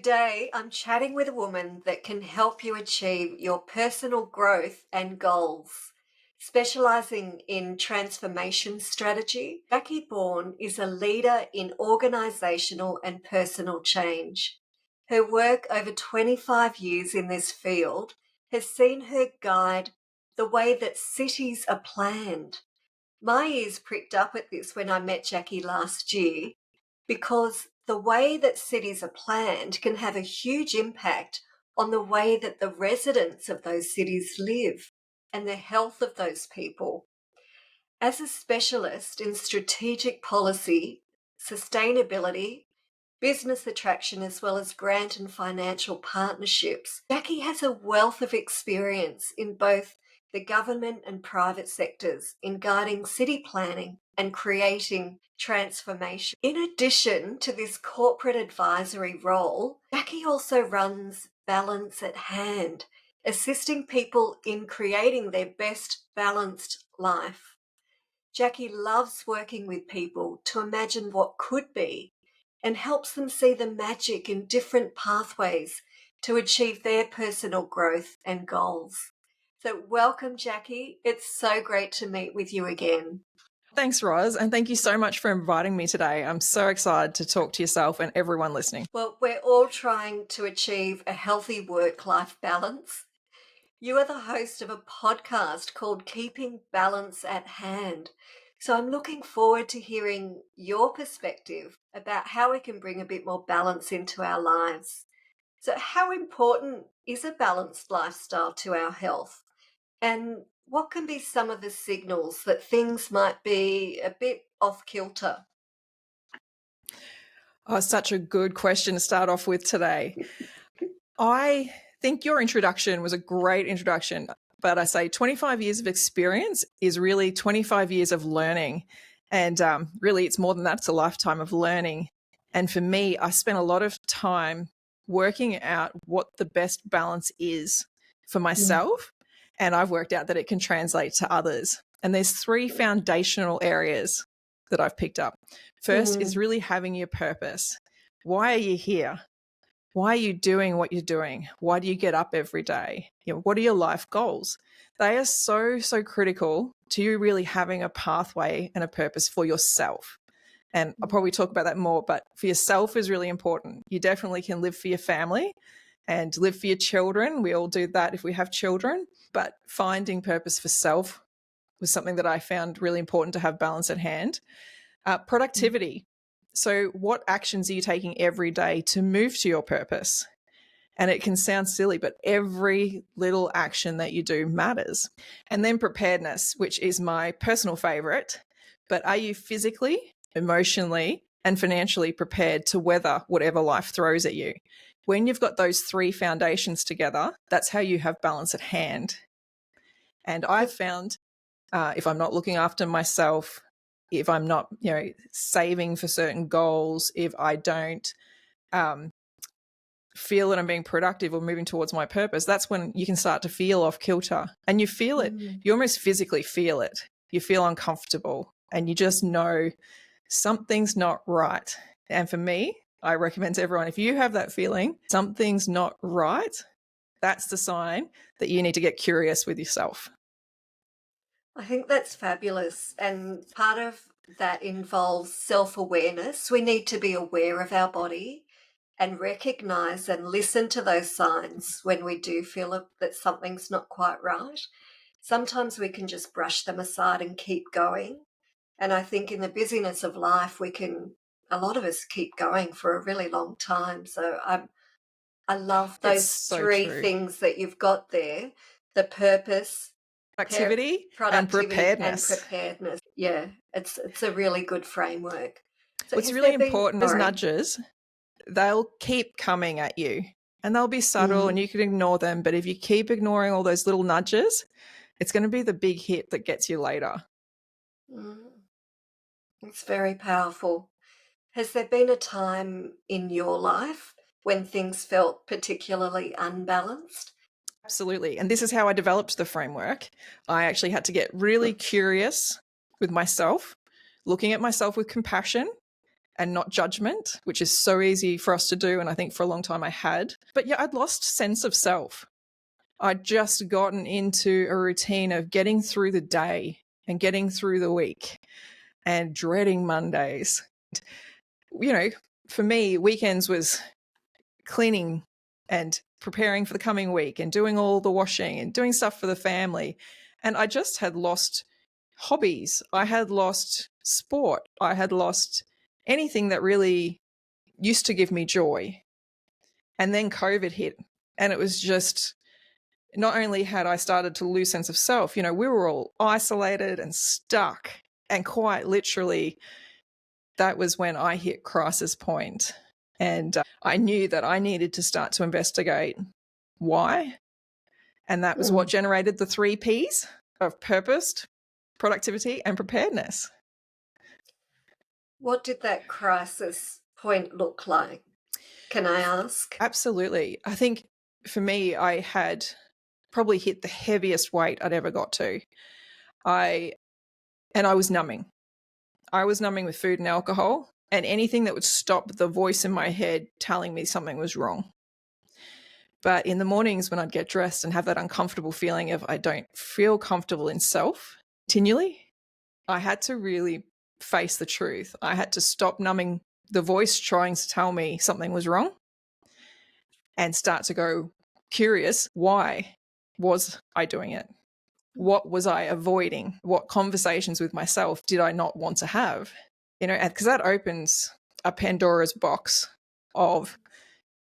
Today, I'm chatting with a woman that can help you achieve your personal growth and goals. Specializing in transformation strategy, Jaqui Bohn is a leader in organizational and personal change. Her work over 25 years in this field has seen her guide the way that cities are planned. My ears pricked up at this when I met Jaqui last year because the way that cities are planned can have a huge impact on the way that the residents of those cities live and the health of those people. As a specialist in strategic policy, sustainability, business attraction, as well as grant and financial partnerships, Jaqui has a wealth of experience in both the government and private sectors in guiding city planning and creating transformation. In addition to this corporate advisory role, Jaqui also runs Balance at Hand, assisting people in creating their best balanced life. Jaqui loves working with people to imagine what could be and helps them see the magic in different pathways to achieve their personal growth and goals. So welcome, Jaqui. It's so great to meet with you again. Thanks, Ros, and thank you so much for inviting me today. I'm so excited to talk to yourself and everyone listening. Well, we're all trying to achieve a healthy work-life balance. You are the host of a podcast called Keeping Balance at Hand. So I'm looking forward to hearing your perspective about how we can bring a bit more balance into our lives. So how important is a balanced lifestyle to our health? And what can be some of the signals that things might be a bit off kilter? Oh, such a good question to start off with today. I think your introduction was a great introduction, but I say 25 years of experience is really 25 years of learning. And really, it's more than that. It's a lifetime of learning. And for me, I spent a lot of time working out what the best balance is for myself. And I've worked out that it can translate to others. And there's three foundational areas that I've picked up. First is really having your purpose. Why are you here? Why are you doing what you're doing? Why do you get up every day? What are your life goals? They are so critical to you really having a pathway and a purpose for yourself. And I'll probably talk about that more, but for yourself is really important. You definitely can live for your family and live for your children. We all do that if we have children, but finding purpose for self was something that I found really important to have balance at hand. Productivity. So what actions are you taking every day to move to your purpose? And it can sound silly, but every little action that you do matters. And then preparedness, which is my personal favorite. But are you physically, emotionally, and financially prepared to weather whatever life throws at you? When you've got those three foundations together, that's how you have balance at hand. And I've found if I'm not looking after myself, if I'm not, saving for certain goals, if I don't feel that I'm being productive or moving towards my purpose, that's when you can start to feel off kilter. And you feel it. You almost physically feel it. You feel uncomfortable and you just know something's not right. And for me, I recommend to everyone, if you have that feeling, something's not right, that's the sign that you need to get curious with yourself. I think that's fabulous. And part of that involves self-awareness. We need to be aware of our body and recognize and listen to those signs when we do feel that something's not quite right. Sometimes we can just brush them aside and keep going. And I think in the busyness of life, a lot of us keep going for a really long time. So I love those three things that you've got there: the purpose, productivity and preparedness. Yeah, it's a really good framework. So what's really important is nudges. They'll keep coming at you and they'll be subtle and you can ignore them. But if you keep ignoring all those little nudges, it's going to be the big hit that gets you later. It's very powerful. Has there been a time in your life when things felt particularly unbalanced? Absolutely. And this is how I developed the framework. I actually had to get really curious with myself, looking at myself with compassion and not judgment, which is so easy for us to do. And I think for a long time I had. But yeah, I'd lost sense of self. I'd just gotten into a routine of getting through the day and getting through the week and dreading Mondays. You know, for me, weekends was cleaning and preparing for the coming week and doing all the washing and doing stuff for the family. And I just had lost hobbies. I had lost sport. I had lost anything that really used to give me joy. And then COVID hit. And it was just, not only had I started to lose sense of self, you know, we were all isolated and stuck. And quite literally, that was when I hit crisis point. And I knew that I needed to start to investigate why. And that was what generated the 3 Ps of purpose, productivity, and preparedness. What did that crisis point look like? Can I ask? Absolutely. I think for me, I had probably hit the heaviest weight I'd ever got to. I was numbing. I was numbing with food and alcohol and anything that would stop the voice in my head telling me something was wrong. But in the mornings when I'd get dressed and have that uncomfortable feeling of I don't feel comfortable in self continually, I had to really face the truth. I had to stop numbing the voice trying to tell me something was wrong and start to go curious, why was I doing it? What was I avoiding? What conversations with myself did I not want to have? You know, because that opens a Pandora's box of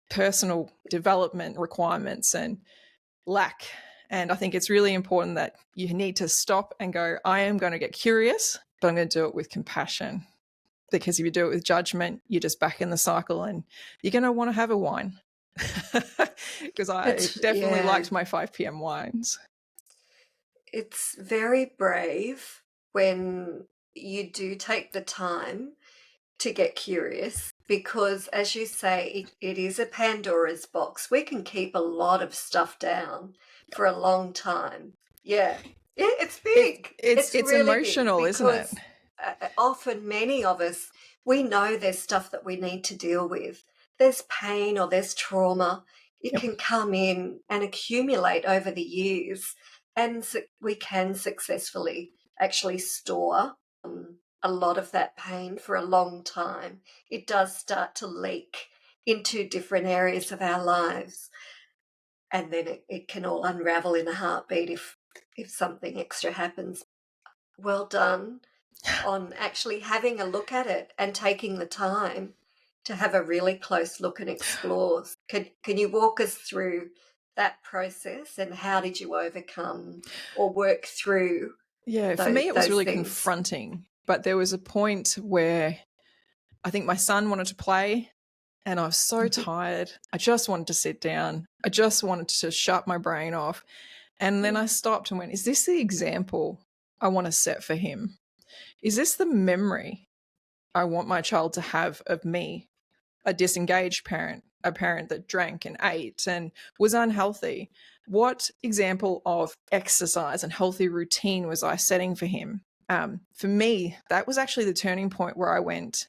personal development requirements and lack. And I think it's really important that you need to stop and go, I am going to get curious, but I'm going to do it with compassion. Because if you do it with judgment, you're just back in the cycle and you're going to want to have a wine. Because I definitely liked my 5 p.m. wines. It's very brave when you do take the time to get curious because, as you say, it is a Pandora's box. We can keep a lot of stuff down for a long time. Yeah, it's big. It's really emotional, isn't it? Often many of us, we know there's stuff that we need to deal with. There's pain or there's trauma. It can come in and accumulate over the years, and we can successfully actually store a lot of that pain for a long time. It does start to leak into different areas of our lives, and then it can all unravel in a heartbeat if something extra happens. Well done on actually having a look at it and taking the time to have a really close look and explore. Can you walk us through that process and how did you overcome or work through? Yeah, for me it was really confronting, but there was a point where I think my son wanted to play and I was so tired. I just wanted to sit down. I just wanted to shut my brain off. And then I stopped and went, is this the example I want to set for him? Is this the memory I want my child to have of me, a disengaged parent, a parent that drank and ate and was unhealthy? What example of exercise and healthy routine was I setting for him? For me, that was actually the turning point where I went,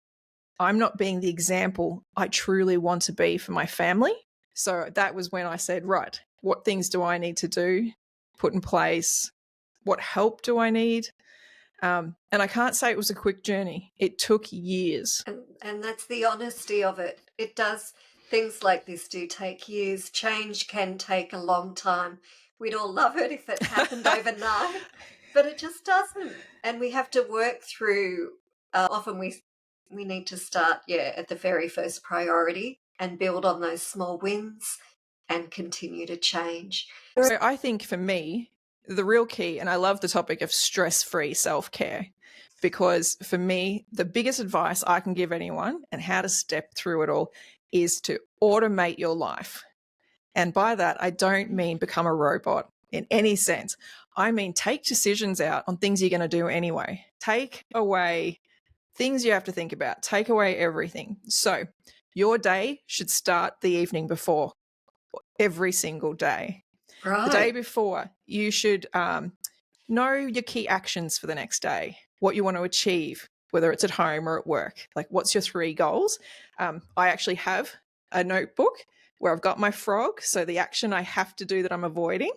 I'm not being the example I truly want to be for my family. So that was when I said, right, what things do I need to do, put in place? What help do I need? And I can't say it was a quick journey. It took years. And that's the honesty of it. It does. Things like this do take years. Change can take a long time. We'd all love it if it happened overnight, but it just doesn't. And we have to work through, often we need to start, at the very first priority and build on those small wins and continue to change. So I think for me, the real key, and I love the topic of stress-free self-care, because for me, the biggest advice I can give anyone and how to step through it all is to automate your life. And by that, I don't mean become a robot in any sense. I mean, take decisions out on things you're going to do anyway. Take away things you have to think about. Take away everything. So your day should start the evening before every single day. Right. The day before, you should know your key actions for the next day, what you want to achieve, whether it's at home or at work. Like, what's your 3 goals? I actually have a notebook where I've got my frog, so the action I have to do that I'm avoiding,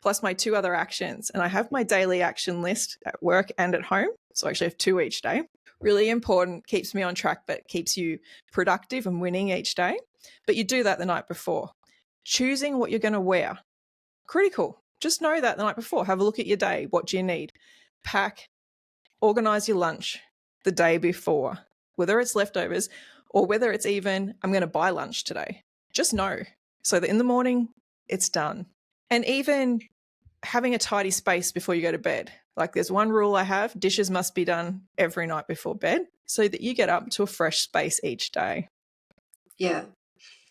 plus my 2 other actions. And I have my daily action list at work and at home. So I actually have 2 each day. Really important, keeps me on track, but keeps you productive and winning each day. But you do that the night before. Choosing what you're going to wear, critical. Just know that the night before. Have a look at your day. What do you need? Pack, organize your lunch the day before, whether it's leftovers or whether it's even, I'm going to buy lunch today. Just know so that in the morning it's done. And even having a tidy space before you go to bed. Like, there's one rule I have: dishes must be done every night before bed so that you get up to a fresh space each day. Yeah.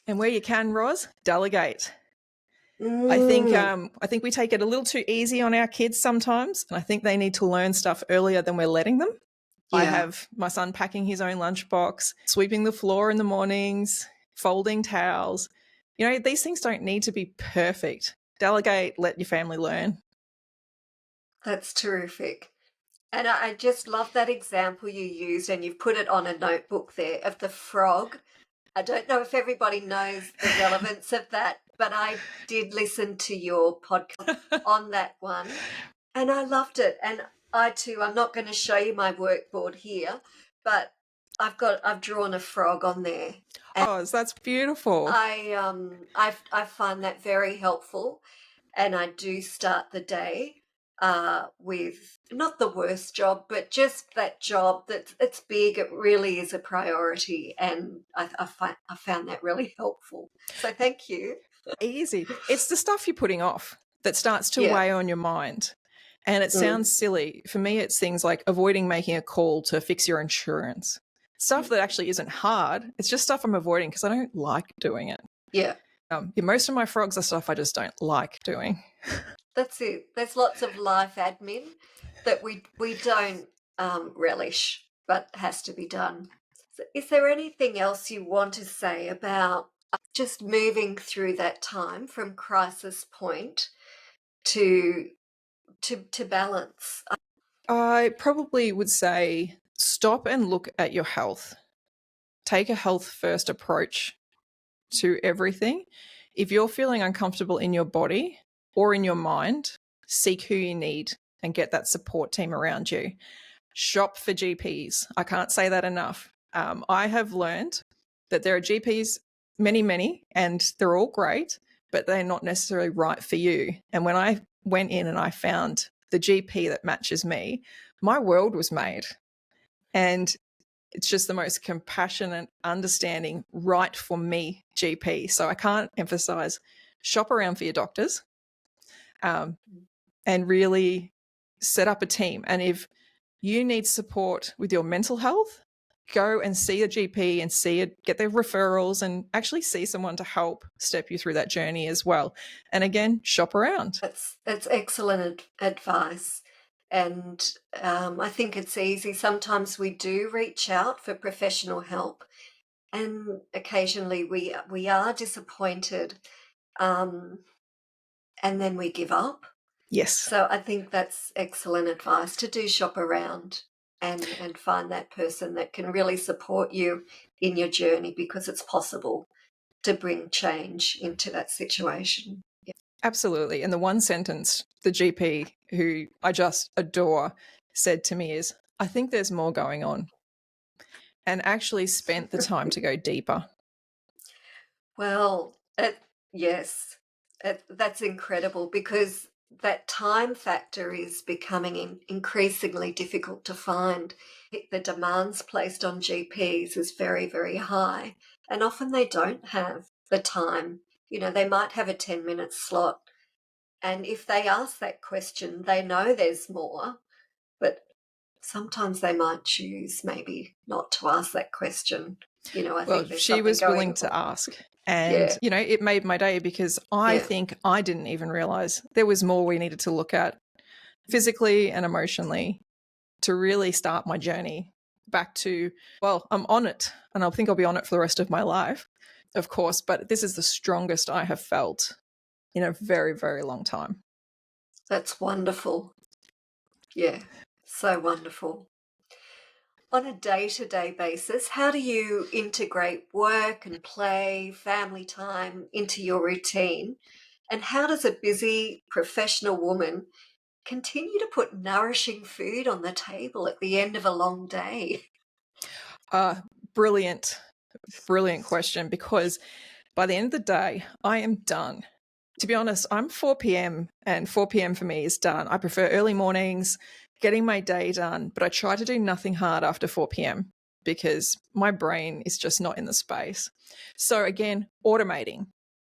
And where you can, Ros, delegate. I think we take it a little too easy on our kids sometimes, and I think they need to learn stuff earlier than we're letting them. Yeah. I have my son packing his own lunchbox, sweeping the floor in the mornings, folding towels. You know, these things don't need to be perfect. Delegate, let your family learn. That's terrific. And I just love that example you used, and you've put it on a notebook there, of the frog. I don't know if everybody knows the relevance of that, but I did listen to your podcast on that one, and I loved it. And I too, I'm not going to show you my workboard here, but I've drawn a frog on there. Oh, that's beautiful. I find that very helpful, and I do start the day with not the worst job, but just that job that it's big. It really is a priority, and I found that really helpful. So thank you. Easy. It's the stuff you're putting off that starts to Yeah. weigh on your mind. And it sounds silly. For me, it's things like avoiding making a call to fix your insurance. Stuff that actually isn't hard. It's just stuff I'm avoiding because I don't like doing it. Yeah. Most of my frogs are stuff I just don't like doing. That's it. There's lots of life admin that we don't relish, but has to be done. So is there anything else you want to say about just moving through that time from crisis point to balance? I probably would say stop and look at your health. Take a health first approach to everything. If you're feeling uncomfortable in your body or in your mind, seek who you need and get that support team around you. Shop for GPs. I can't say that enough. I have learned that there are GPs, many, and they're all great, but they're not necessarily right for you. And when I went in and I found the GP that matches me, my world was made. And it's just the most compassionate, understanding, right for me GP. So I can't emphasize, shop around for your doctors and really set up a team. And if you need support with your mental health, go and see a GP and get their referrals and actually see someone to help step you through that journey as well. And again, shop around. That's excellent advice. And I think it's easy. Sometimes we do reach out for professional help, and occasionally we are disappointed, and then we give up. Yes. So I think that's excellent advice, to do shop around and find that person that can really support you in your journey, because it's possible to bring change into that situation. Yeah. Absolutely. And the one sentence the GP, who I just adore, said to me is, I think there's more going on, and actually spent the time to go deeper. Well, yes, that's incredible, because that time factor is becoming increasingly difficult to find. The demands placed on GPs is very, very high, and often they don't have the time. You know, they might have a 10-minute slot, and if they ask that question, they know there's more, but sometimes they might choose maybe not to ask that question. You know, I think there's she something was going willing on. to ask. And, you know, it made my day, because I think I didn't even realize there was more we needed to look at physically and emotionally to really start my journey back to, well, I'm on it, and I think I'll be on it for the rest of my life, of course, but this is the strongest I have felt in a very, very long time. That's wonderful. Yeah, so wonderful. On a day-to-day basis, how do you integrate work and play, family time into your routine? And how does a busy professional woman continue to put nourishing food on the table at the end of a long day? Brilliant, brilliant question, because by the end of the day, I am done. To be honest, I'm 4 p.m. and 4 p.m. for me is done. I prefer early mornings, getting my day done, but I try to do nothing hard after 4 p.m. because my brain is just not in the space. So again, automating,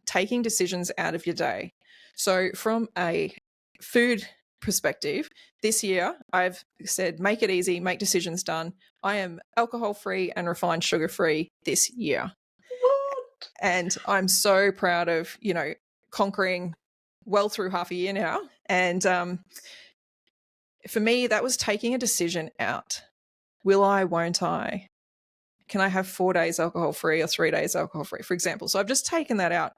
taking decisions out of your day. So from a food perspective, this year I've said make it easy, make decisions done. I am alcohol free and refined sugar free this year. What? And I'm so proud of, conquering well through half a year now. And for me, that was taking a decision out. Will I, won't I? Can I have 4 days alcohol free or 3 days alcohol free, for example? So I've just taken that out.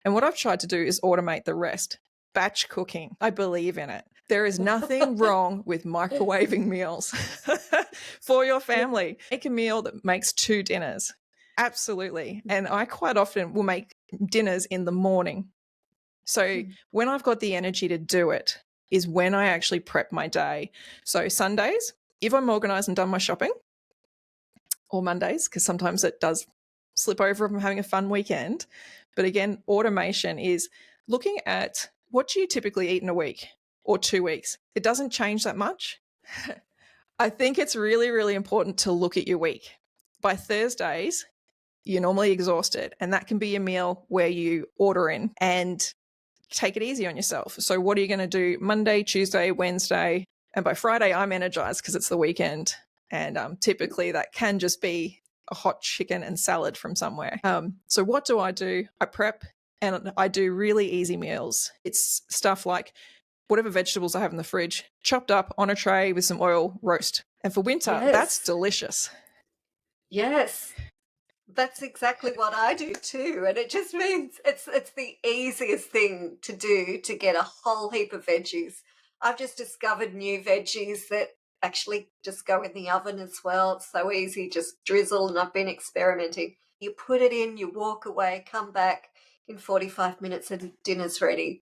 And what I've tried to do is automate the rest. Batch cooking. I believe in it. There is nothing wrong with microwaving meals for your family. Make a meal that makes 2 dinners. Absolutely. And I quite often will make dinners in the morning. So when I've got the energy to do it is when I actually prep my day. So Sundays, if I'm organized and done my shopping, or Mondays, because sometimes it does slip over if I'm having a fun weekend. But again, automation is looking at what do you typically eat in a week or 2 weeks. It doesn't change that much. I think it's really, really important to look at your week. By Thursdays, you're normally exhausted, and that can be a meal where you order in and take it easy on yourself. So what are you going to do Monday, Tuesday, Wednesday? And by Friday, I'm energized because it's the weekend. And typically that can just be a hot chicken and salad from somewhere. So what do? I prep and I do really easy meals. It's stuff like whatever vegetables I have in the fridge, chopped up on a tray with some oil, roast. And for winter, that's delicious. Yes. That's exactly what I do too. And it just means it's the easiest thing to do to get a whole heap of veggies. I've just discovered new veggies that actually just go in the oven as well. It's so easy, just drizzle, and I've been experimenting. You put it in, you walk away, come back in 45 minutes and dinner's ready.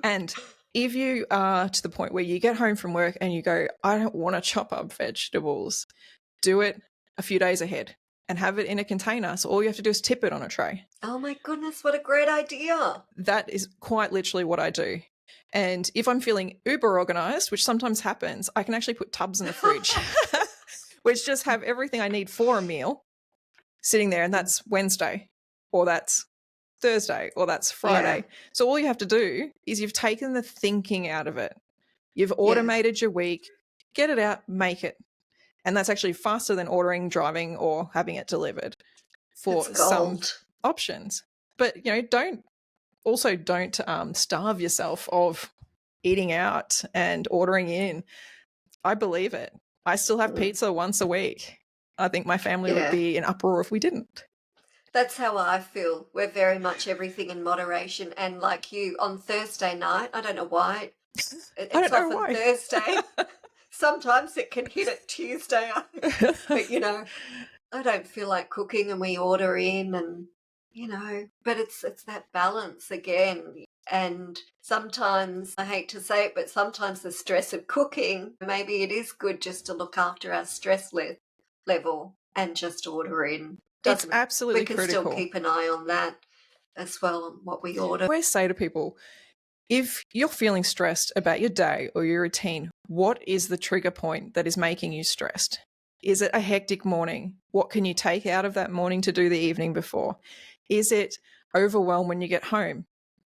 And if you are to the point where you get home from work and you go, I don't want to chop up vegetables, do it a few days ahead and have it in a container. So all you have to do is tip it on a tray. Oh my goodness, what a great idea. That is quite literally what I do. And if I'm feeling uber organized, which sometimes happens, I can actually put tubs in the fridge, which just have everything I need for a meal sitting there. And that's Wednesday, or that's Thursday, or that's Friday. Yeah. So all you have to do is you've taken the thinking out of it. You've automated your week, get it out, make it. And that's actually faster than ordering, driving, or having it delivered for some options. But, don't starve yourself of eating out and ordering in. I believe it. I still have pizza once a week. I think my family would be in uproar if we didn't. That's how I feel. We're very much everything in moderation. And like you, on Thursday night, I don't know why, it's often Thursday. Sometimes it can hit it Tuesday. But, I don't feel like cooking and we order in and, but it's that balance again. And sometimes, I hate to say it, but sometimes the stress of cooking, maybe it is good just to look after our stress level and just order in. It's absolutely critical. We can still keep an eye on that as well, what we order. I always say to people, if you're feeling stressed about your day or your routine, what is the trigger point that is making you stressed? Is it a hectic morning? What can you take out of that morning to do the evening before? Is it overwhelm when you get home?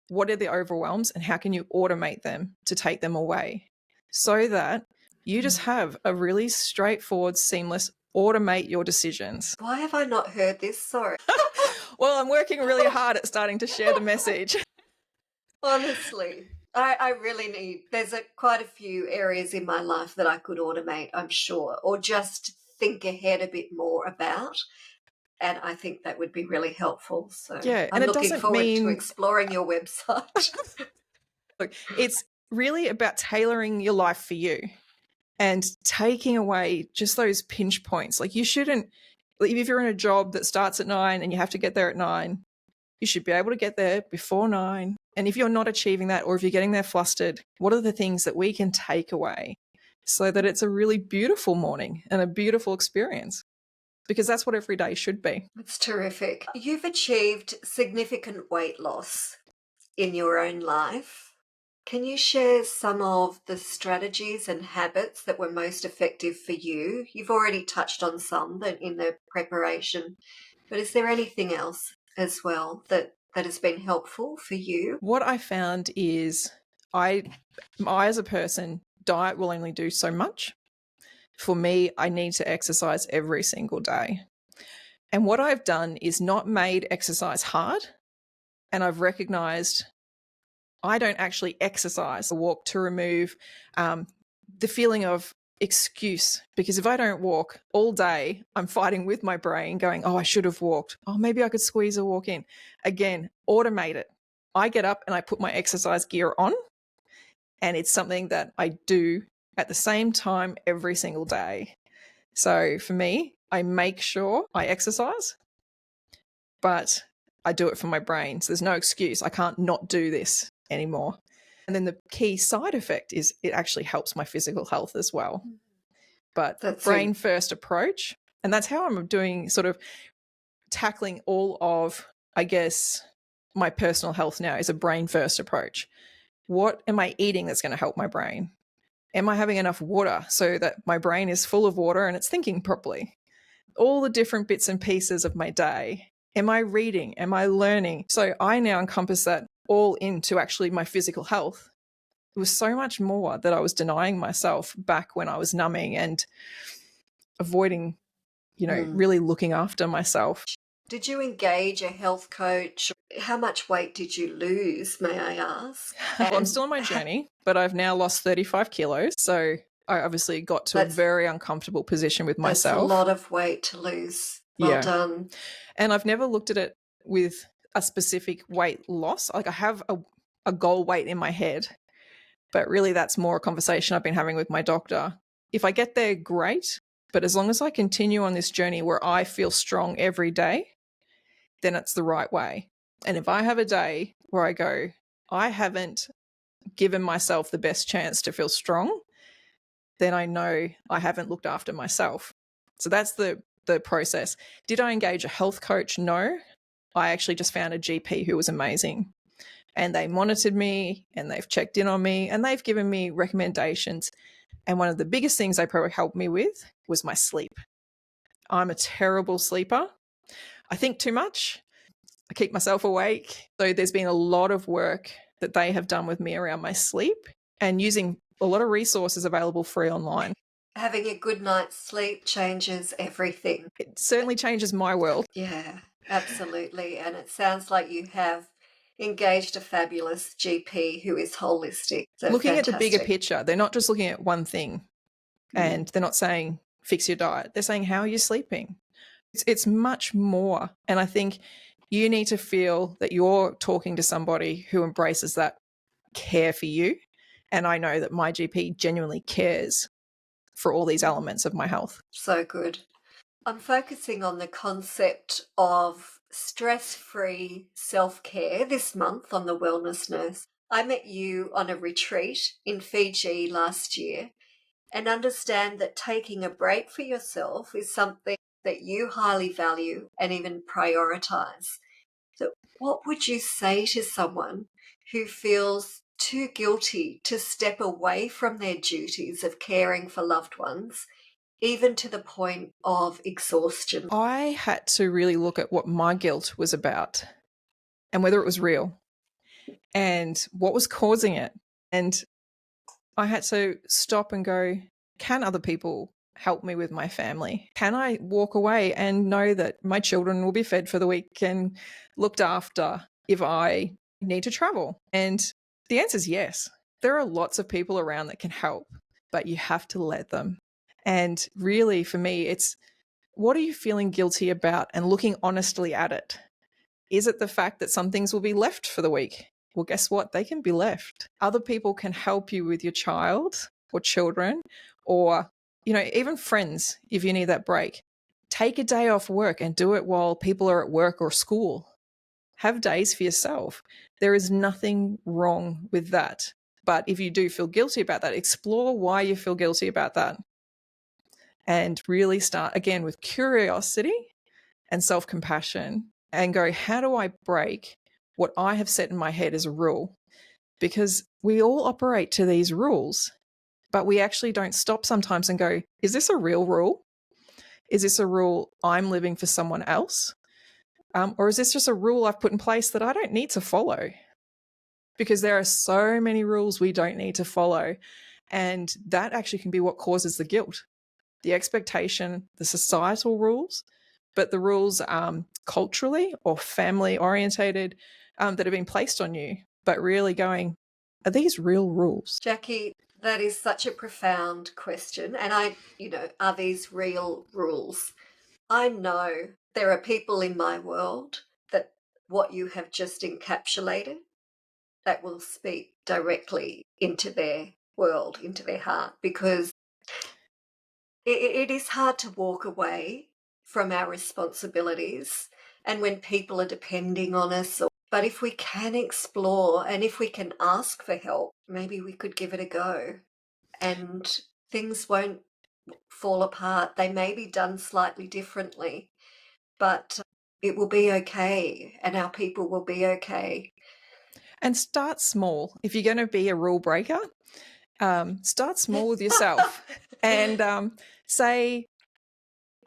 What are the overwhelms and how can you automate them to take them away so that you just have a really straightforward, seamless, automate your decisions? Why have I not heard this? Sorry. Well, I'm working really hard at starting to share the message. Honestly, I really need, there's quite a few areas in my life that I could automate, I'm sure, or just think ahead a bit more about. And I think that would be really helpful. So I'm looking forward to exploring your website. Look, it's really about tailoring your life for you. and taking away just those pinch points. Like, you shouldn't, if you're in a job that starts at 9 and you have to get there at 9, you should be able to get there before 9. And if you're not achieving that, or if you're getting there flustered, what are the things that we can take away so that it's a really beautiful morning and a beautiful experience? Because that's what every day should be. That's terrific. You've achieved significant weight loss in your own life. Can you share some of the strategies and habits that were most effective for you? You've already touched on some that in the preparation, but is there anything else as well that has been helpful for you? What I found is I as a person, diet will only do so much. For me, I need to exercise every single day. And what I've done is not made exercise hard. And I've recognized I don't actually exercise. I walk to remove the feeling of excuse. Because if I don't walk all day, I'm fighting with my brain going, oh, I should have walked. Oh, maybe I could squeeze a walk in. Again, automate it. I get up and I put my exercise gear on. And it's something that I do at the same time every single day. So for me, I make sure I exercise, but I do it for my brain. So there's no excuse. I can't not do this anymore. And then the key side effect is it actually helps my physical health as well. But that's brain first approach. And that's how I'm doing, sort of tackling all of, I guess, my personal health now is a brain first approach. What am I eating that's going to help my brain? Am I having enough water so that my brain is full of water and it's thinking properly? All the different bits and pieces of my day. Am I reading? Am I learning? So I now encompass that all into actually my physical health. It was so much more that I was denying myself back when I was numbing and avoiding, really looking after myself. Did you engage a health coach? How much weight did you lose, may I ask? Well, I'm still on my journey, but I've now lost 35 kilos. So I obviously got to a very uncomfortable position with myself. That's a lot of weight to lose. Well done. And I've never looked at it with a specific weight loss. Like, I have a goal weight in my head, but really that's more a conversation I've been having with my doctor. If I get there, great. But as long as I continue on this journey where I feel strong every day, then it's the right way. And if I have a day where I go, I haven't given myself the best chance to feel strong, then I know I haven't looked after myself. So that's the process. Did I engage a health coach? No. I actually just found a GP who was amazing. And they monitored me and they've checked in on me and they've given me recommendations. And one of the biggest things they probably helped me with was my sleep. I'm a terrible sleeper. I think too much. I keep myself awake. So there's been a lot of work that they have done with me around my sleep and using a lot of resources available free online. Having a good night's sleep changes everything. It certainly changes my world. Yeah, absolutely. And it sounds like you have engaged a fabulous GP who is holistic. So looking at the bigger picture. They're not just looking at one thing and they're not saying fix your diet. They're saying, how are you sleeping? It's much more. And I think you need to feel that you're talking to somebody who embraces that care for you. And I know that my GP genuinely cares for all these elements of my health. So good. I'm focusing on the concept of stress-free self-care this month on the Wellness Nurse. I met you on a retreat in Fiji last year and understand that taking a break for yourself is something that you highly value and even prioritize. So what would you say to someone who feels too guilty to step away from their duties of caring for loved ones, even to the point of exhaustion? I had to really look at what my guilt was about and whether it was real and what was causing it. And I had to stop and go, can other people help me with my family? Can I walk away and know that my children will be fed for the week and looked after if I need to travel? And the answer is yes. There are lots of people around that can help, but you have to let them. And really, for me, it's what are you feeling guilty about and looking honestly at it? Is it the fact that some things will be left for the week? Well, guess what? They can be left. Other people can help you with your child or children Or, even friends, if you need that break, take a day off work and do it while people are at work or school. Have days for yourself. There is nothing wrong with that. But if you do feel guilty about that, explore why you feel guilty about that. And really start again with curiosity and self-compassion and go, how do I break what I have set in my head as a rule? Because we all operate to these rules, but we actually don't stop sometimes and go, is this a real rule? Is this a rule I'm living for someone else? Or is this just a rule I've put in place that I don't need to follow? Because there are so many rules we don't need to follow. And that actually can be what causes the guilt. The expectation, the societal rules, but the rules culturally or family orientated that have been placed on you, but really going, are these real rules? Jaqui, that is such a profound question. And are these real rules? I know there are people in my world that what you have just encapsulated, that will speak directly into their world, into their heart, because it is hard to walk away from our responsibilities and when people are depending on us. But if we can explore and if we can ask for help, maybe we could give it a go and things won't fall apart. They may be done slightly differently, but it will be okay and our people will be okay. And start small. If you're going to be a rule breaker, start small with yourself and say,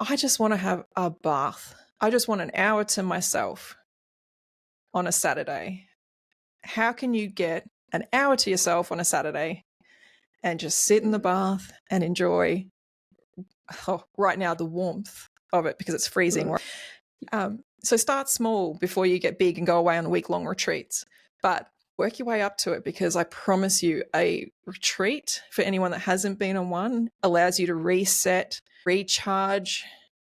I just want to have a bath. I just want an hour to myself on a Saturday. How can you get an hour to yourself on a Saturday and just sit in the bath and enjoy, right now, the warmth of it because it's freezing. So start small before you get big and go away on week-long retreats. But work your way up to it, because I promise you, a retreat, for anyone that hasn't been on one, allows you to reset, recharge,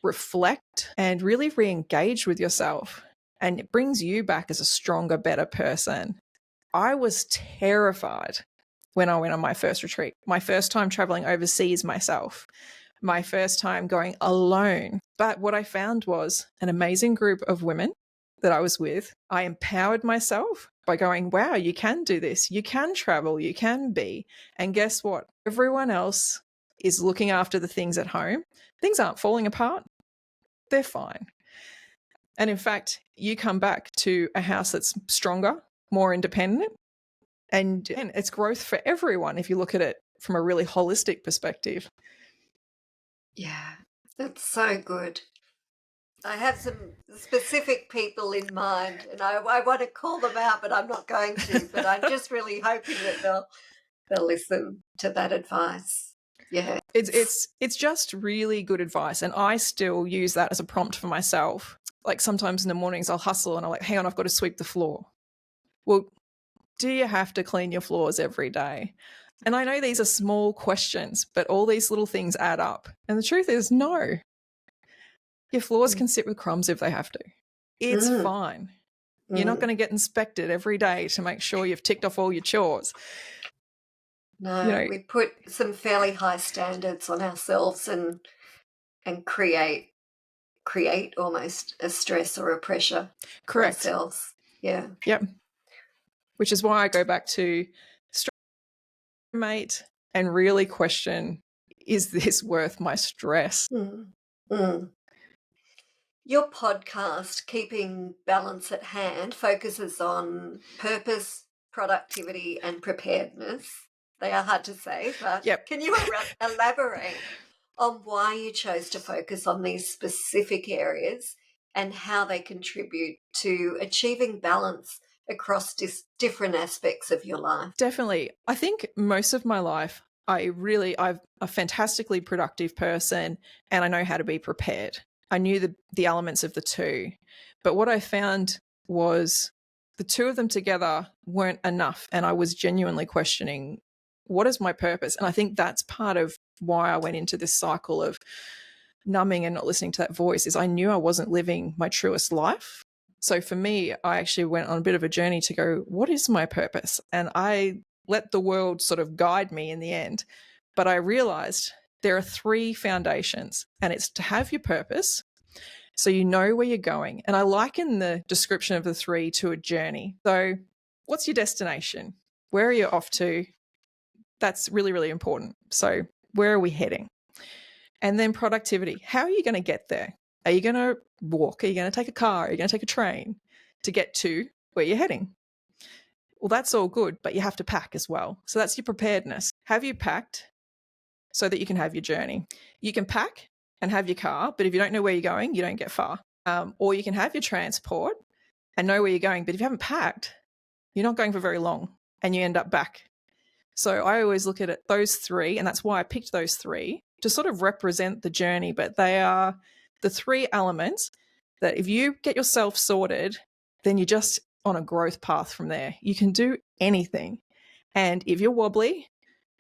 reflect, and really re-engage with yourself. And it brings you back as a stronger, better person. I was terrified when I went on my first retreat, my first time traveling overseas myself, my first time going alone. But what I found was an amazing group of women that I was with. I empowered myself by going, wow, you can do this. You can travel. You can be. And guess what? Everyone else is looking after the things at home. Things aren't falling apart. They're fine. And in fact, you come back to a house that's stronger, more independent, and it's growth for everyone if you look at it from a really holistic perspective. Yeah, that's so good. I have some specific people in mind and I want to call them out, but I'm not going to. But I'm just really hoping that they'll listen to that advice. Yeah. It's just really good advice. And I still use that as a prompt for myself. Like sometimes in the mornings I'll hustle and I'm like, hang on, I've got to sweep the floor. Well, do you have to clean your floors every day? And I know these are small questions, but all these little things add up. And the truth is, no. Your floors can sit with crumbs if they have to. It's fine. You're not going to get inspected every day to make sure you've ticked off all your chores. No, we put some fairly high standards on ourselves and create almost a stress or a pressure for ourselves. Yeah. Yep. Which is why I go back to mate and really question, is this worth my stress? Your podcast, Keeping Balance at Hand, focuses on purpose, productivity, and preparedness. They are hard to say, but can you elaborate on why you chose to focus on these specific areas and how they contribute to achieving balance across different aspects of your life? Definitely. I think most of my life, I'm a fantastically productive person and I know how to be prepared. I knew the elements of the two. But what I found was the two of them together weren't enough. And I was genuinely questioning, what is my purpose? And I think that's part of why I went into this cycle of numbing and not listening to that voice, is I knew I wasn't living my truest life. So for me, I actually went on a bit of a journey to go, what is my purpose? And I let the world sort of guide me in the end. But I realized there are 3 foundations, and it's to have your purpose, so you know where you're going. And I liken the description of the 3 to a journey. So what's your destination? Where are you off to? That's really, really important. So where are we heading? And then productivity. How are you going to get there? Are you going to walk? Are you going to take a car? Are you going to take a train to get to where you're heading? Well, that's all good, but you have to pack as well. So that's your preparedness. Have you packed so that you can have your journey? You can pack and have your car, but if you don't know where you're going, you don't get far. Or you can have your transport and know where you're going, but if you haven't packed, you're not going for very long and you end up back. So I always look at it, those 3, and that's why I picked those 3 to sort of represent the journey, but they are the 3 elements that if you get yourself sorted, then you're just on a growth path from there. You can do anything. And if you're wobbly,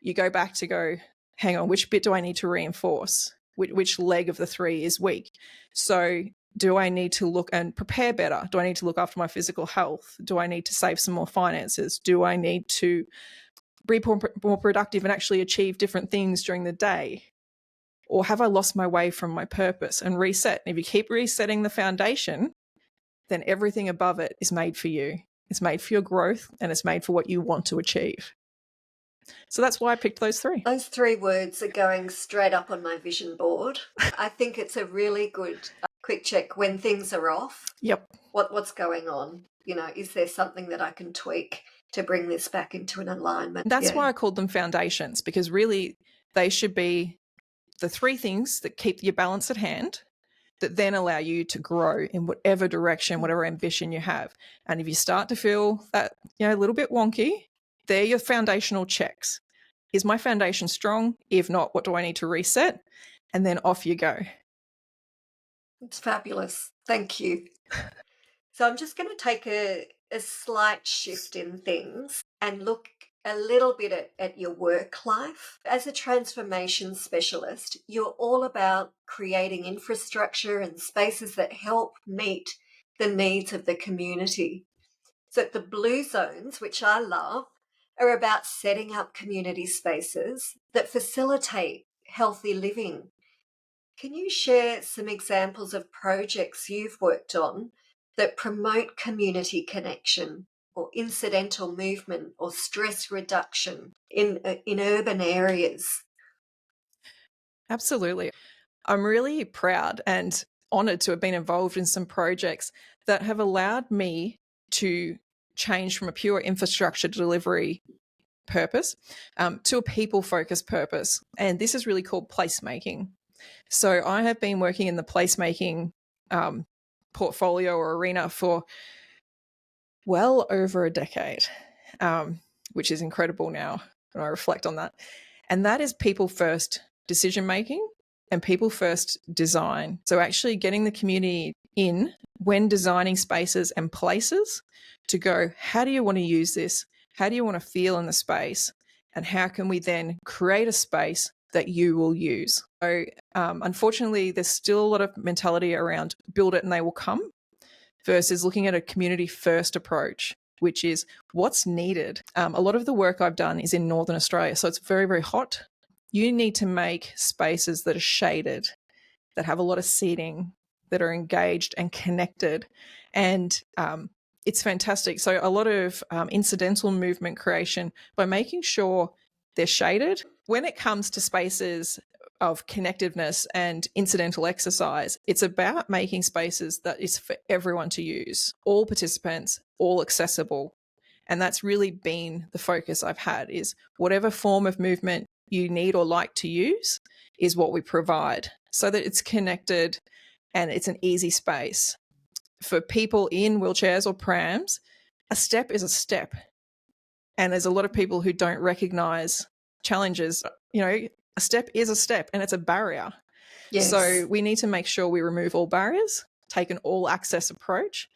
you go back to go, hang on, which bit do I need to reinforce? Which leg of the 3 is weak? So do I need to look and prepare better? Do I need to look after my physical health? Do I need to save some more finances? Do I need to be more productive and actually achieve different things during the day? Or have I lost my way from my purpose? And reset. And if you keep resetting the foundation, then everything above it is made for you. It's made for your growth and it's made for what you want to achieve. So that's why I picked those 3. Those 3 words are going straight up on my vision board. I think it's a really good quick check when things are off. Yep. What's going on? You know, is there something that I can tweak to bring this back into an alignment? That's why I called them foundations, because really they should be the 3 things that keep your balance at hand, that then allow you to grow in whatever direction, whatever ambition you have. And if you start to feel that, a little bit wonky, they're your foundational checks. Is my foundation strong? If not, what do I need to reset? And then off you go. It's fabulous. Thank you. So I'm just going to take a slight shift in things and look a little bit at your work life. As a transformation specialist, you're all about creating infrastructure and spaces that help meet the needs of the community. So the blue zones, which I love, are about setting up community spaces that facilitate healthy living. Can you share some examples of projects you've worked on that promote community connection or incidental movement or stress reduction in urban areas? Absolutely. I'm really proud and honoured to have been involved in some projects that have allowed me to change from a pure infrastructure delivery purpose to a people-focused purpose. And this is really called placemaking. So I have been working in the placemaking portfolio or arena for well over a decade, which is incredible now when I reflect on that. And that is people-first decision-making and people-first design. So actually getting the community in when designing spaces and places to go, how do you want to use this? How do you want to feel in the space? And how can we then create a space that you will use? So unfortunately, there's still a lot of mentality around build it and they will come versus looking at a community first approach, which is what's needed. A lot of the work I've done is in Northern Australia, so it's very, very hot. You need to make spaces that are shaded, that have a lot of seating, that are engaged and connected. And it's fantastic. So a lot of incidental movement creation by making sure they're shaded. When it comes to spaces of connectiveness and incidental exercise, it's about making spaces that is for everyone to use, all participants, all accessible. And that's really been the focus I've had, is whatever form of movement you need or like to use is what we provide, so that it's connected and it's an easy space. For people in wheelchairs or prams, a step is a step. And there's a lot of people who don't recognize challenges. A step is a step and it's a barrier. Yes. So we need to make sure we remove all barriers, take an all access approach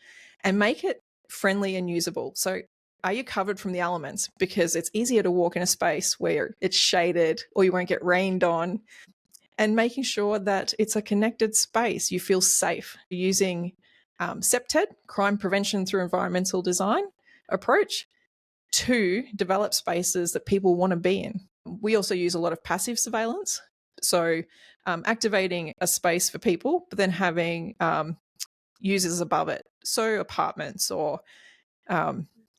and make it friendly and usable. So are you covered from the elements? Because it's easier to walk in a space where it's shaded or you won't get rained on. And making sure that it's a connected space, you feel safe. Using CPTED, crime prevention through environmental design approach, to develop spaces that people want to be in. We also use a lot of passive surveillance. So activating a space for people, but then having users above it. So apartments or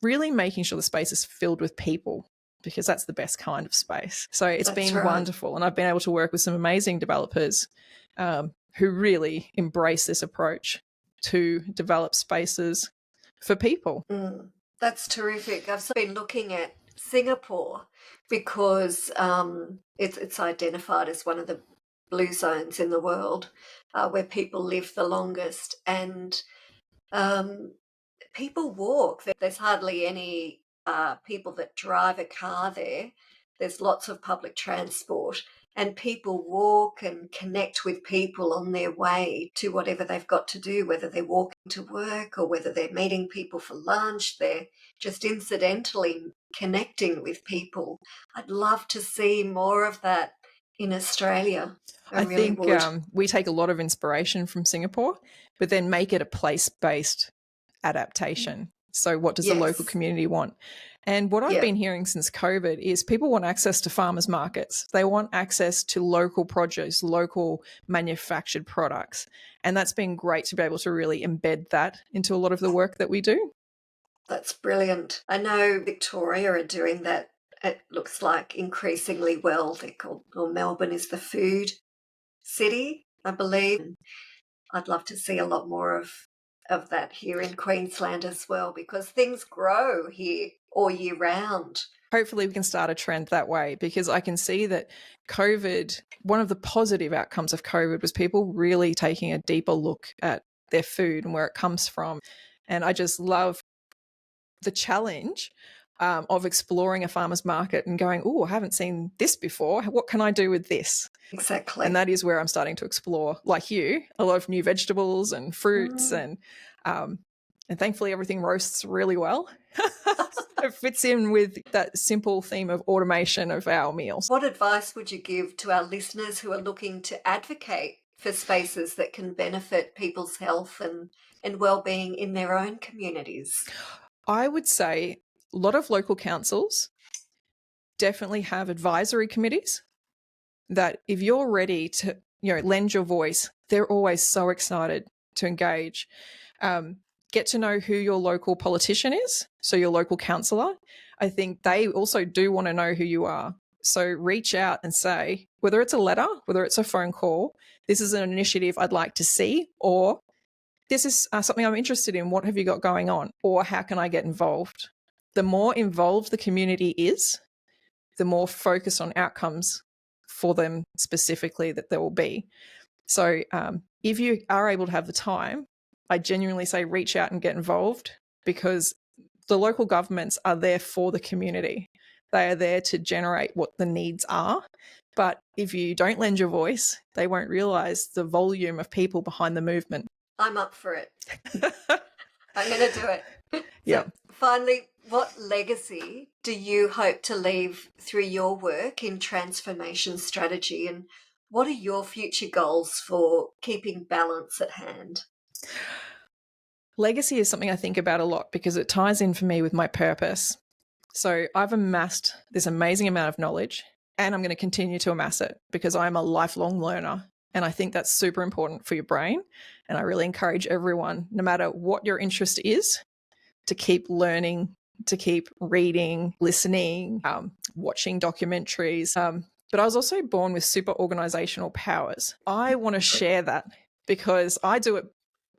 really making sure the space is filled with people, because that's the best kind of space. So it's been wonderful. And I've been able to work with some amazing developers who really embrace this approach to develop spaces for people. That's terrific. I've been looking at Singapore because it's identified as one of the blue zones in the world where people live the longest, and people walk. There's hardly any people that drive a car there. There's lots of public transport, and people walk and connect with people on their way to whatever they've got to do, whether they're walking to work or whether they're meeting people for lunch. They're just incidentally connecting with people. I'd love to see more of that in Australia. I think we take a lot of inspiration from Singapore, but then make it a place-based adaptation. So what does the local community want? And what I've been hearing since COVID is people want access to farmers markets. They want access to local produce, local manufactured products. And that's been great to be able to really embed that into a lot of the work that we do. That's brilliant. I know Victoria are doing that. It looks like increasingly well. They're called, or Melbourne is the food city, I believe. I'd love to see a lot more of that here in Queensland as well, because things grow here all year round. Hopefully we can start a trend that way, because I can see that COVID, one of the positive outcomes of COVID was people really taking a deeper look at their food and where it comes from. And I just love the challenge of exploring a farmer's market and going, oh, I haven't seen this before. What can I do with this? Exactly. And that is where I'm starting to explore, like you, a lot of new vegetables and fruits, and thankfully everything roasts really well. It fits in with that simple theme of automation of our meals. What advice would you give to our listeners who are looking to advocate for spaces that can benefit people's health and well-being in their own communities? I would say a lot of local councils definitely have advisory committees that if you're ready to, lend your voice, they're always so excited to engage. Get to know who your local politician is, so your local councillor. I think they also do want to know who you are. So reach out and say, whether it's a letter, whether it's a phone call, this is an initiative I'd like to see, or this is something I'm interested in. What have you got going on? Or how can I get involved? The more involved the community is, the more focused on outcomes for them specifically that there will be. So if you are able to have the time, I genuinely say reach out and get involved, because the local governments are there for the community. They are there to generate what the needs are. But if you don't lend your voice, they won't realise the volume of people behind the movement. I'm up for it. I'm going to do it. Yeah. Finally, what legacy do you hope to leave through your work in transformation strategy, and what are your future goals for keeping balance at hand? Legacy is something I think about a lot because it ties in for me with my purpose. So I've amassed this amazing amount of knowledge, and I'm going to continue to amass it because I'm a lifelong learner. And I think that's super important for your brain. And I really encourage everyone, no matter what your interest is, to keep learning, to keep reading, listening, watching documentaries. But I was also born with super organizational powers. I want to share that because I do it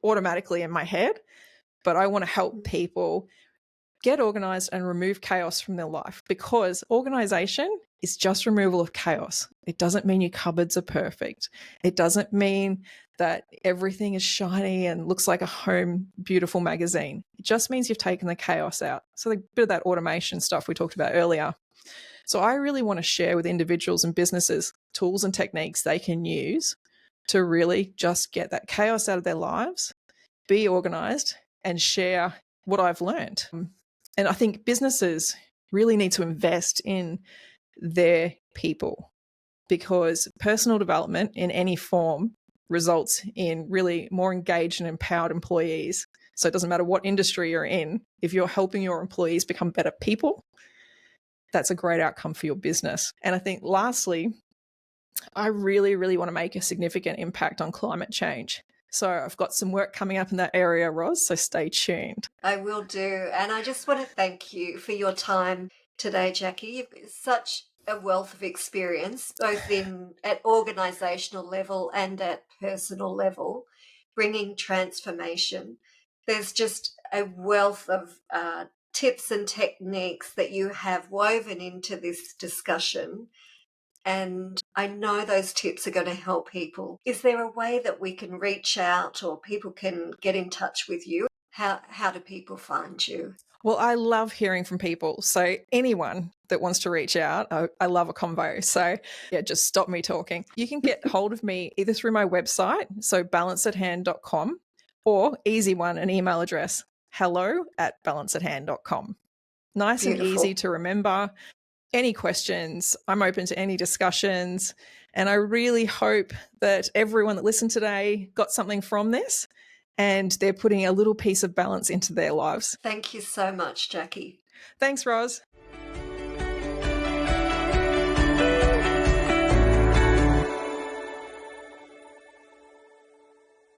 automatically in my head, but I want to help people get organized and remove chaos from their life, because organization is just removal of chaos. It doesn't mean your cupboards are perfect. It doesn't mean that everything is shiny and looks like a home beautiful magazine. It just means you've taken the chaos out. So a bit of that automation stuff we talked about earlier. So I really want to share with individuals and businesses tools and techniques they can use to really just get that chaos out of their lives, be organized, and share what I've learned. And I think businesses really need to invest in their people, because personal development in any form results in really more engaged and empowered employees. So it doesn't matter what industry you're in, if you're helping your employees become better people, that's a great outcome for your business. And I think lastly, I really, really want to make a significant impact on climate change. So I've got some work coming up in that area, Ros, so stay tuned. I will do. And I just want to thank you for your time today, Jackie. You've got such a wealth of experience, both at organizational level and at personal level, bringing transformation. There's just a wealth of tips and techniques that you have woven into this discussion. And I know those tips are going to help people. Is there a way that we can reach out or people can get in touch with you? How do people find you? Well, I love hearing from people. So anyone that wants to reach out, I love a convo. So yeah, just stop me talking. You can get hold of me either through my website, so balanceathand.com, or easy one, an email address, hello@balanceathand.com. Nice and Beautiful. easy to remember. Any questions, I'm open to any discussions. And I really hope that everyone that listened today got something from this and they're putting a little piece of balance into their lives. Thank you so much, Jackie. Thanks, Ros.